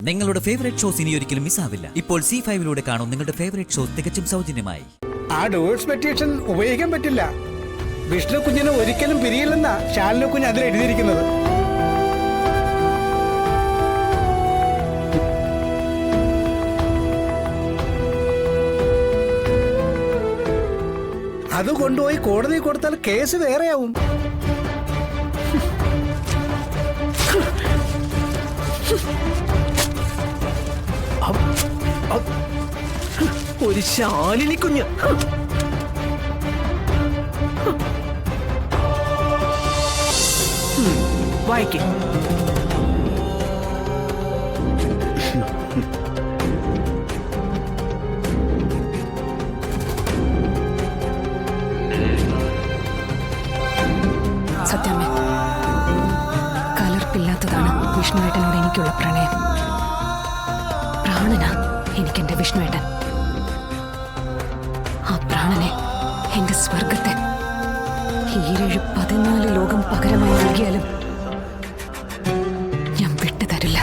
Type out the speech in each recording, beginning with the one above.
നിങ്ങളുടെ favourite shows ഇനി ഒരിക്കലും മിസ്സാവില്ല. ഇപ്പോൾ C5 കാണും നിങ്ങളുടെ ഫേവറേറ്റ് ഷോസ് തികച്ചും സൗജന്യമായി. ആ ഡിവോഴ്സ് പെറ്റീഷൻ ഉപയോഗിക്കാൻ പറ്റില്ല. വിഷ്ണു കുഞ്ഞിനെ ഒരിക്കലും പിരിയില്ലെന്നാ ശാലിനി കുഞ്ഞ് അതിൽ എഴുതിയിരിക്കുന്നത്. അത് കൊണ്ടുപോയി കോടതി കൊടുത്താൽ കേസ് വേറെയാവും. ഒരു ശാലിനി കുഞ്ഞ്. വായിക്കേ. സത്യമേ, കലർപ്പില്ലാത്തതാണ് വിഷ്ണുവേട്ടനോട് എനിക്കുള്ള പ്രണയം. പ്രാണനാ എനിക്കെന്റെ വിഷ്ണുവേട്ടൻ. ആ പ്രാണനെ, എന്റെ സ്വർഗത്തെ 14 ലോകം പകരമായി നൽകിയാലും ഞാൻ വിട്ടുതരില്ല.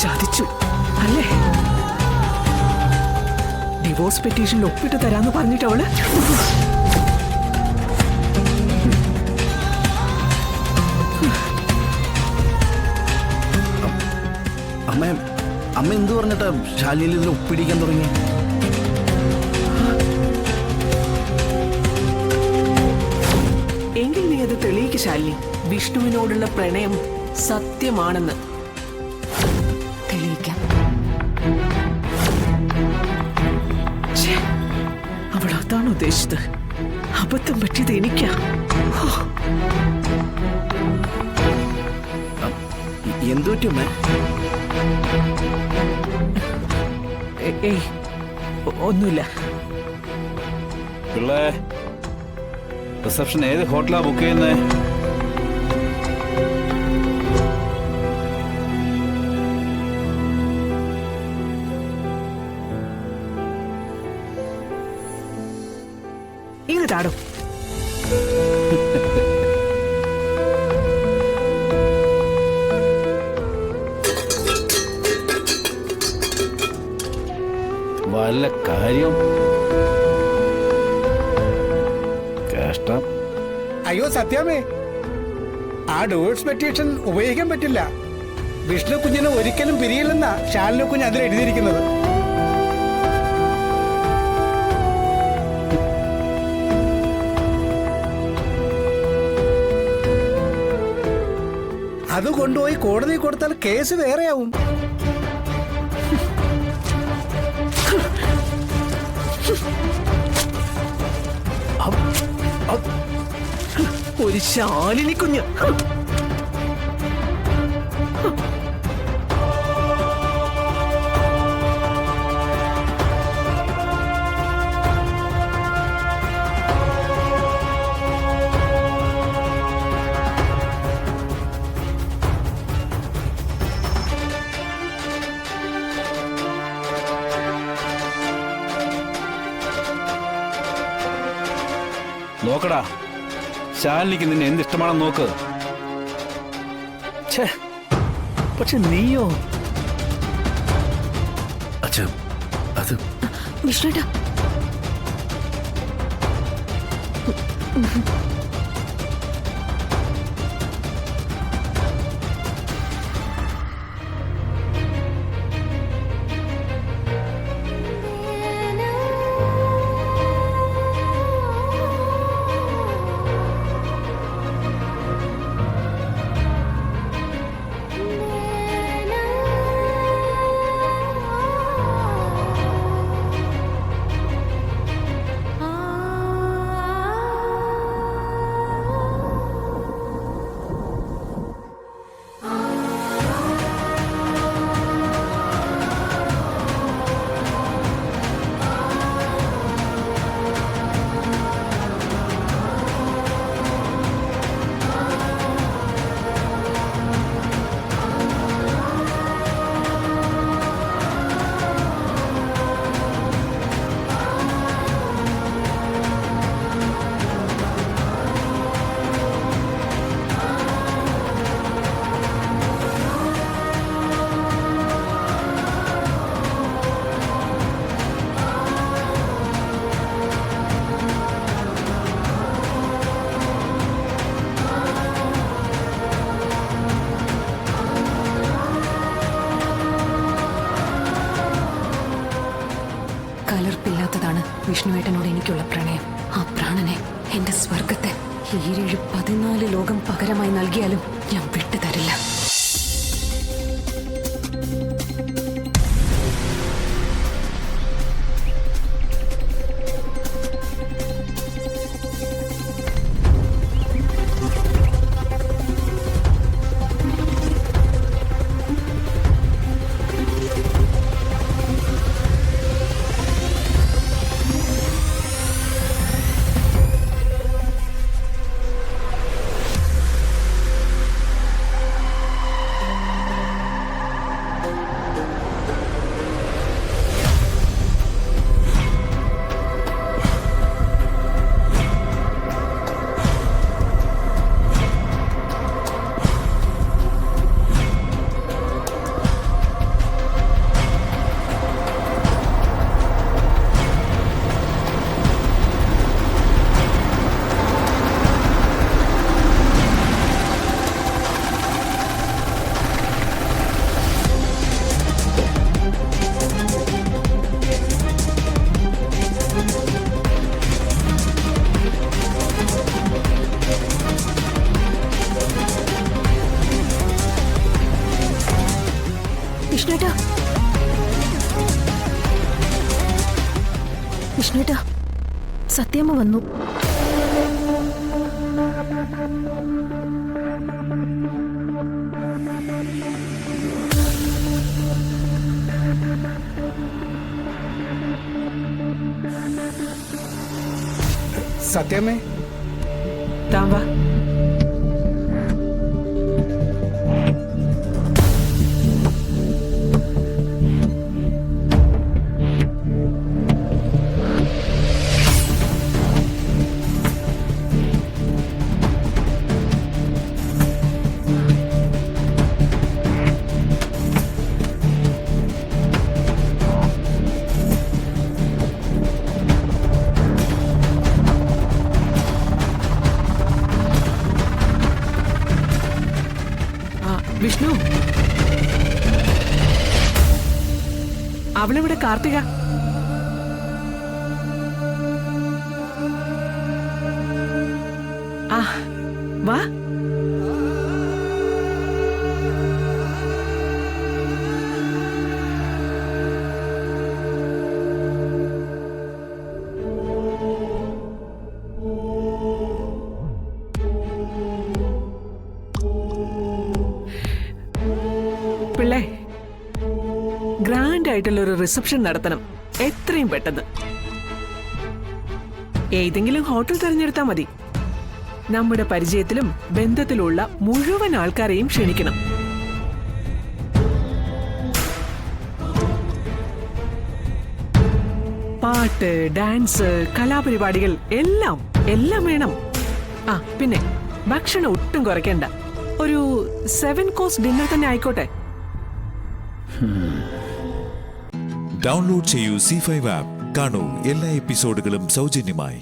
ചതിച്ചു അല്ലേ? ഡിവോഴ്സ് പെറ്റീഷനിൽ ഒപ്പിട്ട് തരാന്ന് പറഞ്ഞിട്ടവള് അമ്മ എന്ത് പറഞ്ഞിട്ടാ ശാലിനിയിൽ ഇതിൽ ഒപ്പിടിക്കാൻ തുടങ്ങി? എങ്കിൽ നീ അത് തെളിയിക്ക് ശാലിനി. വിഷ്ണുവിനോടുള്ള പ്രണയം സത്യമാണെന്ന് തെളിയിക്കാം. അവൾ അതാണ് ഉദ്ദേശിച്ചത്. അബദ്ധം പറ്റിയത് എനിക്കാ. എന്തു പറ്റി അമ്മ? ഏയ് ഒന്നുമില്ല. പിള്ളേ, റിസപ്ഷൻ ഏത് ഹോട്ടലാ ബുക്ക് ചെയ്യുന്നേ? ഇങ്ങോട്ടാടോ. വല്ല കാര്യം. കഷ്ടം. അയ്യോ സത്യമേ, ആ ഡിവോഴ്സ് പെറ്റീഷൻ ഉപയോഗിക്കാൻ പറ്റില്ല. വിഷ്ണു കുഞ്ഞിനെ ഒരിക്കലും പിരിയില്ലെന്നാ ശാലിനി കുഞ്ഞ് അതിൽ എഴുതിയിരിക്കുന്നത്. അത് കൊണ്ടുപോയി കോടതി കൊടുത്താൽ കേസ് വേറെയാവും. ഒരു ശാലിനി കുഞ്ഞ്. നോക്കടാ, ശാലിനിക്ക് നിന്നെ എന്തിഷ്ടമാണെന്ന് നോക്ക്. പക്ഷെ നീയോ? അച്ഛാ, അത് വിഷ്ണുവേട്ടാ, ഈരേഴ് 14 ലോകം പകരമായി നൽകിയാലും ഞാൻ വിട്ടുതരില്ല. വിഷ്ണുട്ടാ, വിഷ്ണുട്ടാ, സത്യമ്മ വന്നു. സത്യമേ, താൻ വാ. വിഷ്ണു, അവളിവിടെ കാർത്തിക. ആ വാ. പിള്ളേ, ഗ്രാൻഡ് ആയിട്ടുള്ള ഒരു റിസപ്ഷൻ നടത്തണം, എത്രയും പെട്ടെന്ന്. ഏതെങ്കിലും ഹോട്ടൽ തിരഞ്ഞെടുത്താൽ മതി. നമ്മുടെ പരിചയത്തിലും ബന്ധത്തിലുള്ള മുഴുവൻ ആൾക്കാരെയും ക്ഷണിക്കണം. പാട്ട്, ഡാൻസ്, കലാപരിപാടികൾ എല്ലാം എല്ലാം വേണം. ആ പിന്നെ ഭക്ഷണം ഒട്ടും കുറയ്ക്കണ്ട. ഒരു 7 കോഴ്സ് ഡിന്നർ തന്നെ ആയിക്കോട്ടെ. ഡൗൺലോഡ് ചെയ്യൂ C5 ആപ്പ്. കാണൂ എല്ലാ എപ്പിസോഡുകളും സൗജന്യമായി.